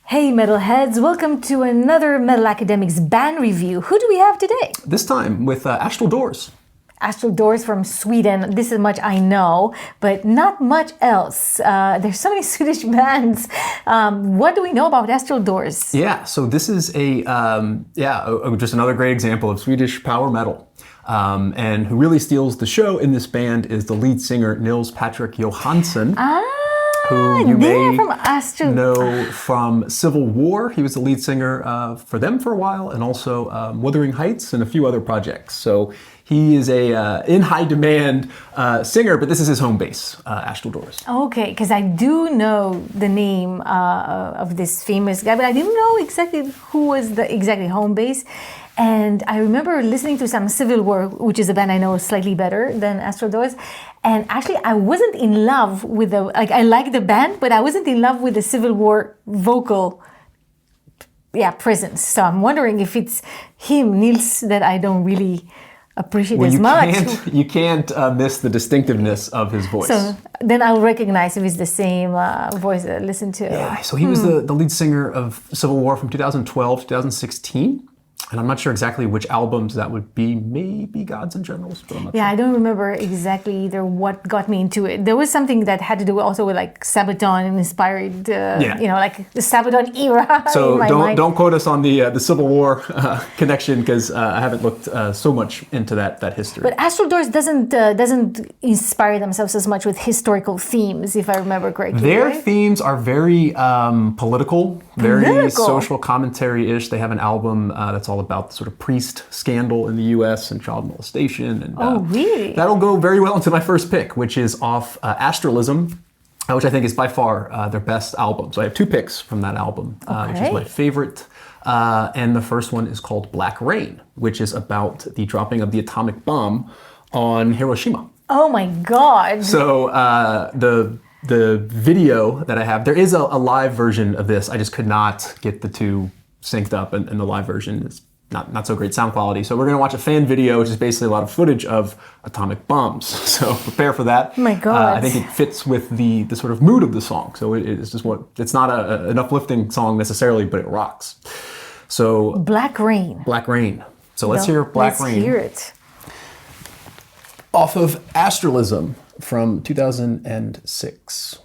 Hey metalheads, welcome to another Metal Academics band review. Who do we have today? This time with Astral Doors. Astral Doors from Sweden. This is much I know, but not much else. There's so many Swedish bands. What do we know about Astral Doors? Yeah, so this is just another great example of Swedish power metal. And who really steals the show in this band is the lead singer Nils Patrik Johansson. Who you may know from Civil War. He was the lead singer for them for a while, and also Wuthering Heights and a few other projects. So he is a in high demand singer, but this is his home base, Astral Doors. Okay, because I do know the name of this famous guy, but I didn't know exactly who was the exactly home base. And I remember listening to some Civil War, which is a band I know slightly better than Astral Doors. And actually, I wasn't in love with I like the band, but I wasn't in love with the Civil War vocal, presence. So I'm wondering if it's him, Nils, that I don't really appreciate as much. You can't miss the distinctiveness of his voice. So then I'll recognize if it's the same voice that I listened to. Yeah, so he was the lead singer of Civil War from 2012 to 2016. And I'm not sure exactly which albums that would be, maybe Gods and Generals, but I'm not sure. I don't remember exactly either what got me into it. There was something that had to do also with like Sabaton and inspired, like the Sabaton era. So don't quote us on the Civil War connection, because I haven't looked so much into that history. But Astral Doors doesn't inspire themselves as much with historical themes, if I remember correctly. Their themes are very political, very social commentary-ish. They have an album that's all about the sort of priest scandal in the U.S. and child molestation. And, really? That'll go very well into my first pick, which is off Astralism, which I think is by far their best album. So I have two picks from that album, which is my favorite. And the first one is called Black Rain, which is about the dropping of the atomic bomb on Hiroshima. Oh my God. So the video that I have, there is a live version of this. I just could not get the two synced up, and the live version is not so great sound quality. So we're going to watch a fan video, which is basically a lot of footage of atomic bombs. So prepare for that. Oh my God. I think it fits with the sort of mood of the song. So it's just it's not an uplifting song necessarily, but it rocks. So Black Rain. Black Rain. So let's hear Black Rain. Let's hear it. Off of Astralism from 2006.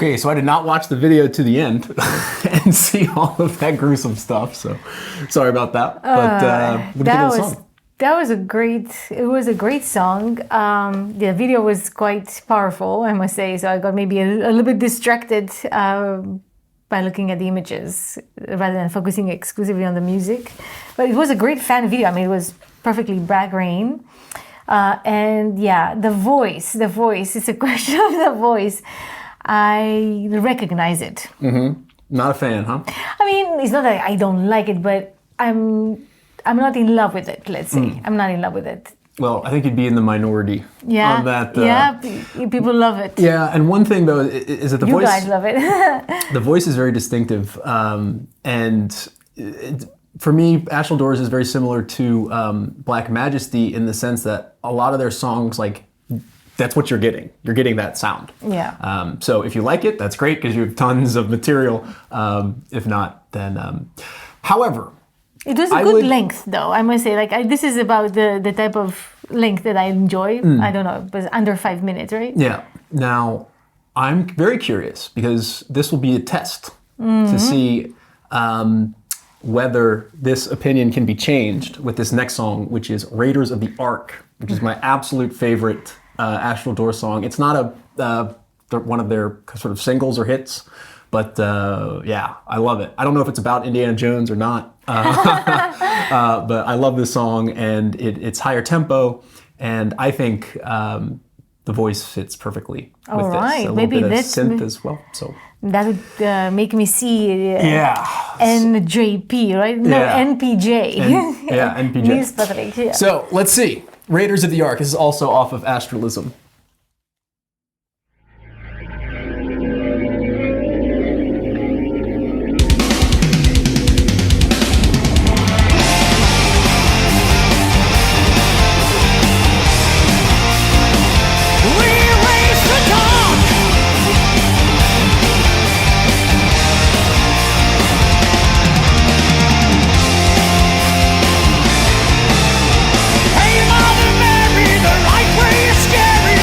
Okay, so I did not watch the video to the end and see all of that gruesome stuff. So sorry about that. But that was a great song. The video was quite powerful, I must say. So I got maybe a little bit distracted by looking at the images rather than focusing exclusively on the music. But it was a great fan video. I mean, it was perfectly Bragg Rain. And yeah, the voice, it's a question of the voice. I recognize it. Mm-hmm. Not a fan, huh? I mean, it's not that I don't like it, but I'm not in love with it, let's say. I'm not in love with it. Well, I think you'd be in the minority on that. People love it. Yeah, and one thing though is that the voice... You guys love it. The voice is very distinctive. For me, Astral Doors is very similar to Black Majesty in the sense that a lot of their songs, like, that's what you're getting. You're getting that sound. Yeah. So if you like it, that's great because you have tons of material. If not, then... However... It was a good length, though, I must say. Like, this is about the type of length that I enjoy. I don't know, it was under 5 minutes, right? Yeah. Now, I'm very curious because this will be a test to see whether this opinion can be changed with this next song, which is Raiders of the Ark, which is my absolute favorite Astral Doors song. It's not one of their sort of singles or hits, but yeah, I love it. I don't know if it's about Indiana Jones or not, but I love this song, and it's higher tempo, and I think the voice fits perfectly with this. A little bit of synth as well. So that would make me see NJP, right? No, NPJ. NPJ. Nils Patrik, yeah. So let's see. Raiders of the Ark. This is also off of Astralism. Hey, Mother Mary, the light ray is scary.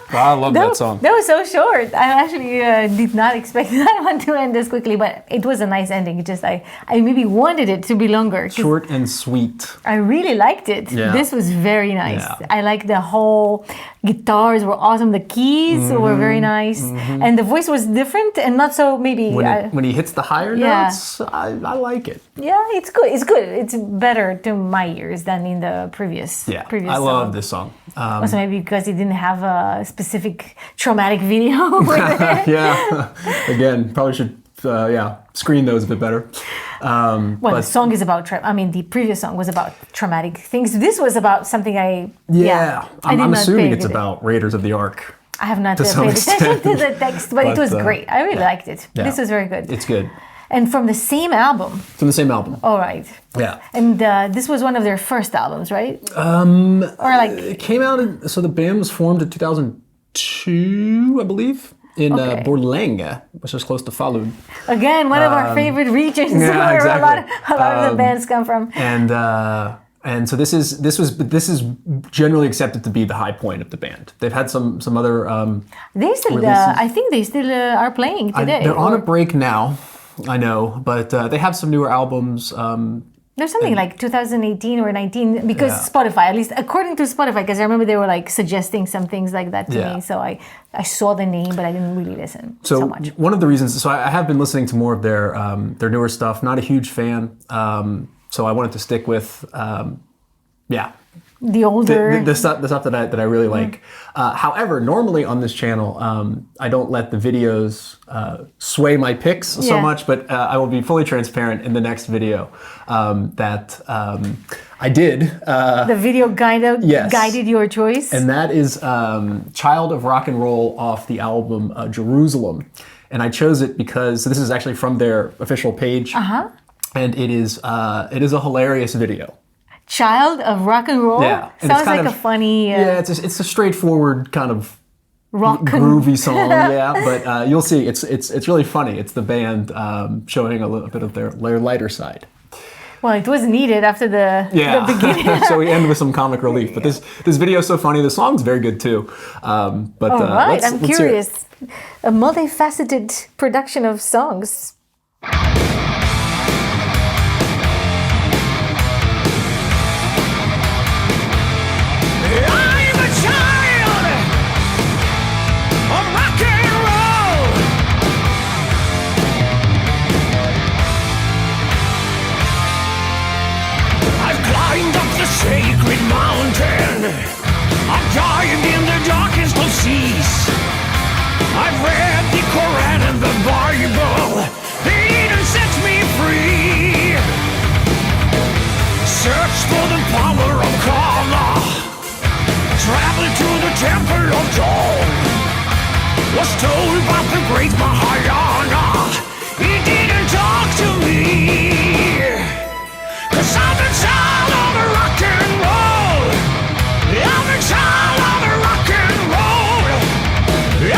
I love that song. That was so short. I actually did not expect that one to end this quickly, but it was a nice ending. It just I maybe wanted it to be longer. Short and sweet. I really liked it. Yeah. This was very nice. Yeah. I like the whole guitars were awesome. The keys were very nice, and the voice was different and not so maybe. When he hits the higher notes, I like it. Yeah, it's good. It's good. It's better to my ears than in the previous. Yeah, previous I song. love this song. Also, maybe because it didn't have a specific traumatic video. Yeah, again, probably should screen those a bit better. The song is about. The previous song was about traumatic things. This was about something I. I'm assuming it's about Raiders of the Ark. I have not paid attention to the text, but it was great. I really liked it. Yeah. This was very good. It's good. And from the same album. From the same album. All right. Yeah. And this was one of their first albums, right? It came out. So the band was formed in 2002, I believe. In Borlänge, which is close to Falun. Again, one of our favorite regions where exactly. a lot of the bands come from. And so this is generally accepted to be the high point of the band. They've had some other. They still, I think they still are playing today. They're on a break now, I know, but they have some newer albums. There's something like 2018 or 19 because Spotify, at least according to Spotify, because I remember they were like suggesting some things like that to me. So I saw the name, but I didn't really listen so much. One of the reasons, so I have been listening to more of their newer stuff. Not a huge fan, so I wanted to stick with the older the stuff that I really like. However, normally on this channel, I don't let the videos sway my picks so much, but I will be fully transparent in the next video that I did. The video guided your choice, and that is "Child of Rock and Roll" off the album Jerusalem, and I chose it because this is actually from their official page, and it is a hilarious video. Child of Rock and Roll? Yeah. Sounds like a funny... it's a straightforward kind of groovy song, but you'll see, it's really funny. It's the band showing a little bit of their lighter side. Well, it was needed after the beginning. So we end with some comic relief, but this video is so funny. The song's very good too. All right, I'm curious. A multifaceted production of songs. Sacred mountain, I've dived in the darkest of seas. I've read the Quran and the Bible, they didn't set me free. Search for the power of karma, travel to the temple of dawn. Was told about the great Mahayana, he didn't talk to me. 'Cause I'm the child of a rock and roll. I'm the child of a rock and roll.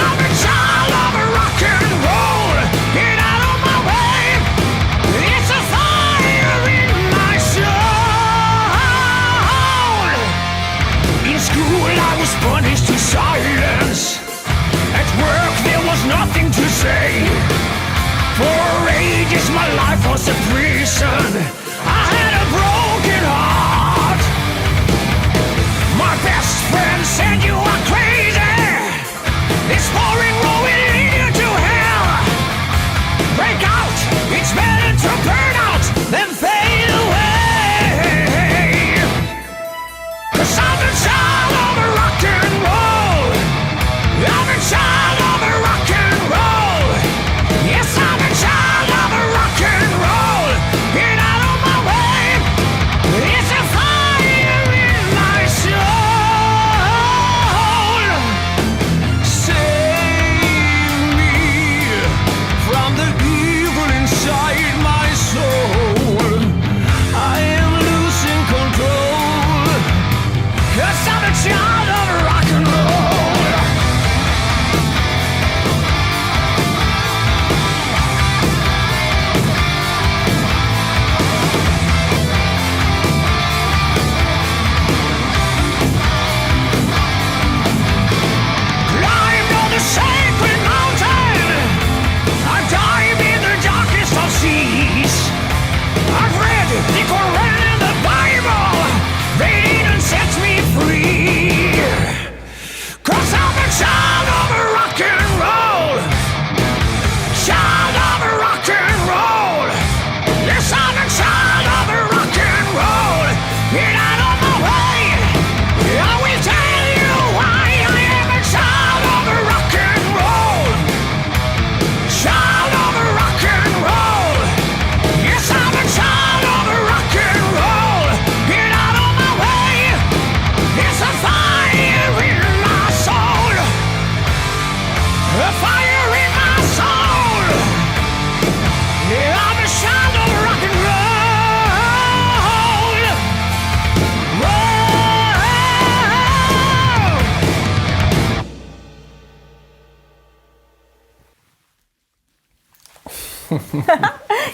I'm the child of a rock and roll. Get out of my way. It's a fire in my soul. In school I was punished to silence. At work there was nothing to say. For ages my life was a prison. I had a broken heart. My best friend said you are crazy. This boring road will lead you to hell. Break out, it's better to burn out than fade away. 'Cause I'm the child of a rock and roll. I'm the child of a rock and roll. Yes, I'm the child of a rock and roll. Get out of my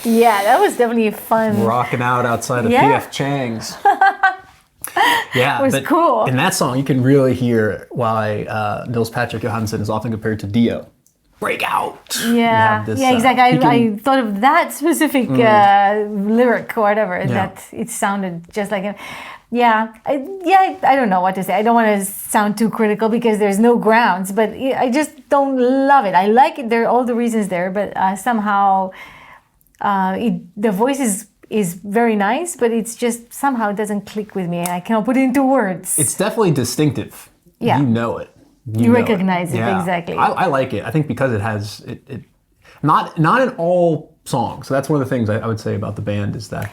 Yeah, that was definitely fun. Rocking out outside of Yeah. P.F. Chang's. Yeah, It was cool. In that song, you can really hear why Nils Patrik Johansson is often compared to Dio. Break out. Yeah, This, exactly. he can- I thought of that specific lyric or whatever, that it sounded just like him. Yeah, I don't know what to say. I don't want to sound too critical because there's no grounds, but I just don't love it. I like it. There are all the reasons there, but somehow the voice is very nice, but it's just somehow it doesn't click with me, and I cannot put it into words. It's definitely distinctive. Yeah. You know it. You know recognize it, exactly. I like it. I think because it has it not in all songs. So that's one of the things I would say about the band is that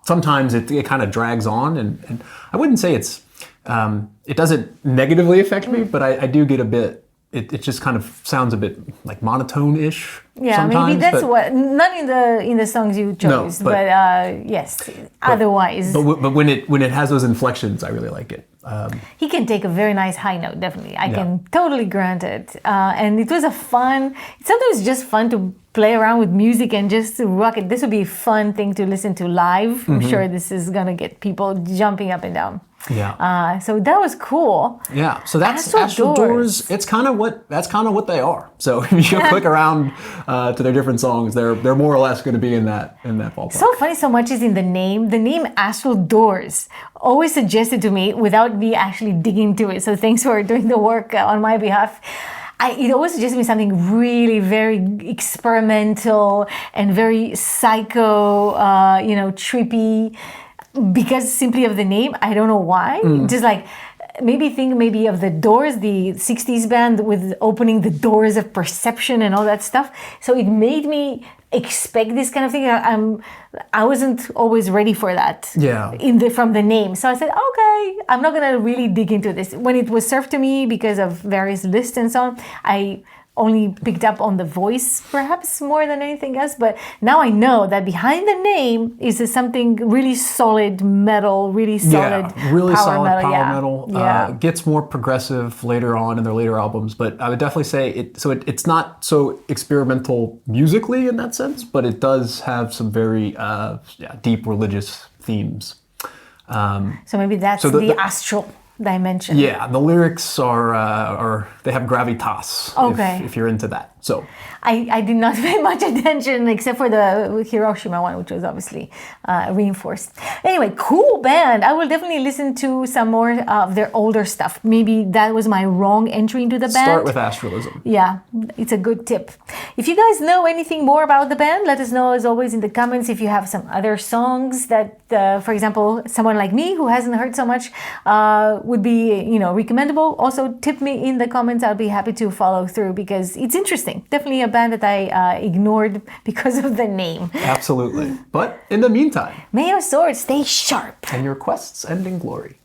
sometimes it kind of drags on, and I wouldn't say it doesn't negatively affect me, but I do get a bit. It just kind of sounds a bit like monotone-ish. Yeah, sometimes, maybe that's but, what. Not in the songs you chose, but yes. Otherwise, but when it has those inflections, I really like it. he can take a very nice high note. Definitely, I can totally grant it. And it was sometimes just fun to play around with music and just to rock it. This would be a fun thing to listen to live. I'm sure this is gonna get people jumping up and down. Yeah. So that was cool. Yeah. So that's Astral Astral Doors. Doors. That's kind of what they are. So if you click around to their different songs, they're more or less going to be in that ballpark. So funny, so much is in the name. The name Astral Doors always suggested to me without me actually digging into it. So thanks for doing the work on my behalf. It always suggested me something really very experimental and very psycho, trippy. Because simply of the name, I don't know why. Just like maybe of the Doors, the 60s band with opening the doors of perception and all that stuff. So it made me expect this kind of thing. I wasn't always ready for that. Yeah. From the name. So I said, okay, I'm not gonna really dig into this. When it was served to me because of various lists and so on, I only picked up on the voice perhaps more than anything else, but now I know that behind the name is something really solid metal, really solid really power solid metal. power metal. Yeah. Gets more progressive later on in their later albums, but I would definitely say it's not so experimental musically in that sense, but it does have some very deep religious themes. So maybe that's So the astral dimension. Yeah, the lyrics are they have gravitas. Okay. If you're into that. So I did not pay much attention except for the Hiroshima one, which was obviously reinforced. Anyway, cool band. I will definitely listen to some more of their older stuff. Maybe that was my wrong entry into the band. start with Astralism. Yeah, it's a good tip. If you guys know anything more about the band, let us know as always in the comments. If you have some other songs that, for example, someone like me who hasn't heard so much would be, recommendable, also tip me in the comments. I'll be happy to follow through because it's interesting. Definitely a band that I ignored because of the name. Absolutely. But in the meantime, May your sword stay sharp. and your quests end in glory.